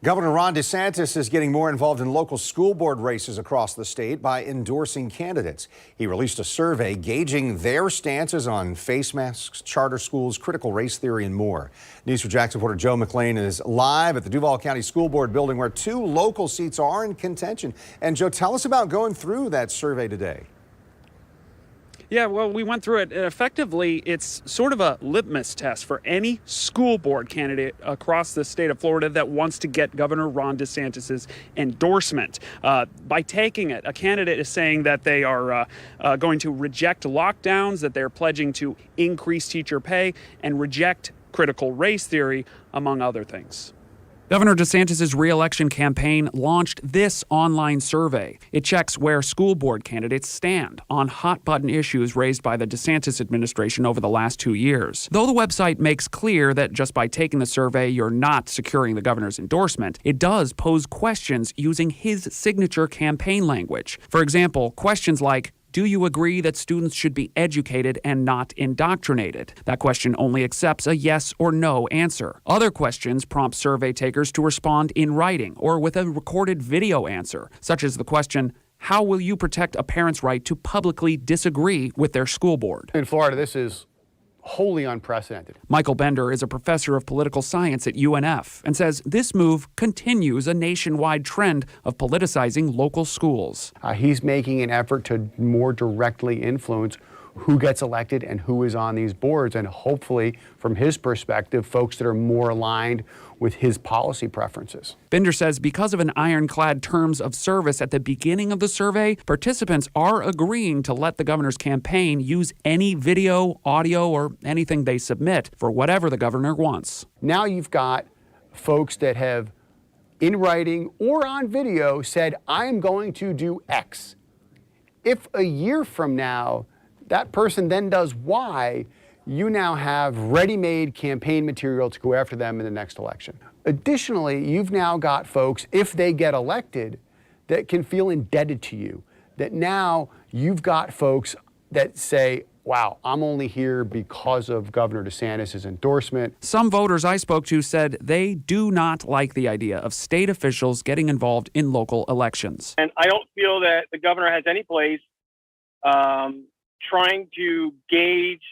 Governor Ron DeSantis is getting more involved in local school board races across the state by endorsing candidates. He released a survey gauging their stances on face masks, charter schools, critical race theory, and more. News4 Jax reporter Joe McLean is live at the Duval County School Board building where two local seats are in contention. And Joe, tell us about going through that survey today. Yeah, well, we went through it. Effectively, it's sort of a litmus test for any school board candidate across the state of Florida that wants to get Governor Ron DeSantis' endorsement. By taking it, a candidate is saying that they are going to reject lockdowns, that they're pledging to increase teacher pay, and reject critical race theory, among other things. Governor DeSantis' re-election campaign launched this online survey. It checks where school board candidates stand on hot-button issues raised by the DeSantis administration over the last 2 years. Though the website makes clear that just by taking the survey, you're not securing the governor's endorsement, it does pose questions using his signature campaign language. For example, questions like, do you agree that students should be educated and not indoctrinated? That question only accepts a yes or no answer. Other questions prompt survey takers to respond in writing or with a recorded video answer, such as the question, how will you protect a parent's right to publicly disagree with their school board? In Florida, this is wholly unprecedented. Michael Bender is a professor of political science at UNF and says this move continues a nationwide trend of politicizing local schools. He's making an effort to more directly influence who gets elected and who is on these boards, and hopefully, from his perspective, folks that are more aligned with his policy preferences. Bender says because of an ironclad terms of service at the beginning of the survey, participants are agreeing to let the governor's campaign use any video, audio, or anything they submit for whatever the governor wants. Now you've got folks that have, in writing or on video, said, I am going to do X. If a year from now, that person then does Y, you now have ready-made campaign material to go after them in the next election. Additionally, you've now got folks, if they get elected, that can feel indebted to you. That now you've got folks that say, wow, I'm only here because of Governor DeSantis' endorsement. Some voters I spoke to said they do not like the idea of state officials getting involved in local elections. And I don't feel that the governor has any place trying to gauge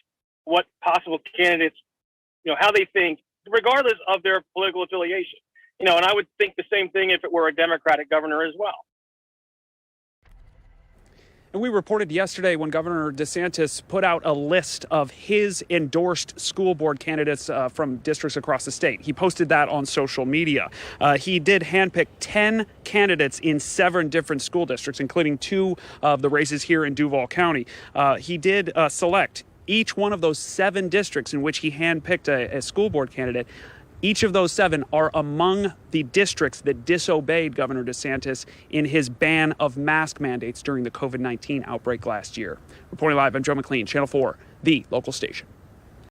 what possible candidates, how they think, regardless of their political affiliation. And I would think the same thing if it were a Democratic governor as well. And we reported yesterday when Governor DeSantis put out a list of his endorsed school board candidates from districts across the state. He posted that on social media. He did handpick 10 candidates in 7 different school districts, including 2 of the races here in Duval County. He did select each one of those 7 districts in which he handpicked a school board candidate. Each of those 7 are among the districts that disobeyed Governor DeSantis in his ban of mask mandates during the COVID-19 outbreak last year. Reporting live, I'm Joe McLean, Channel 4, the local station.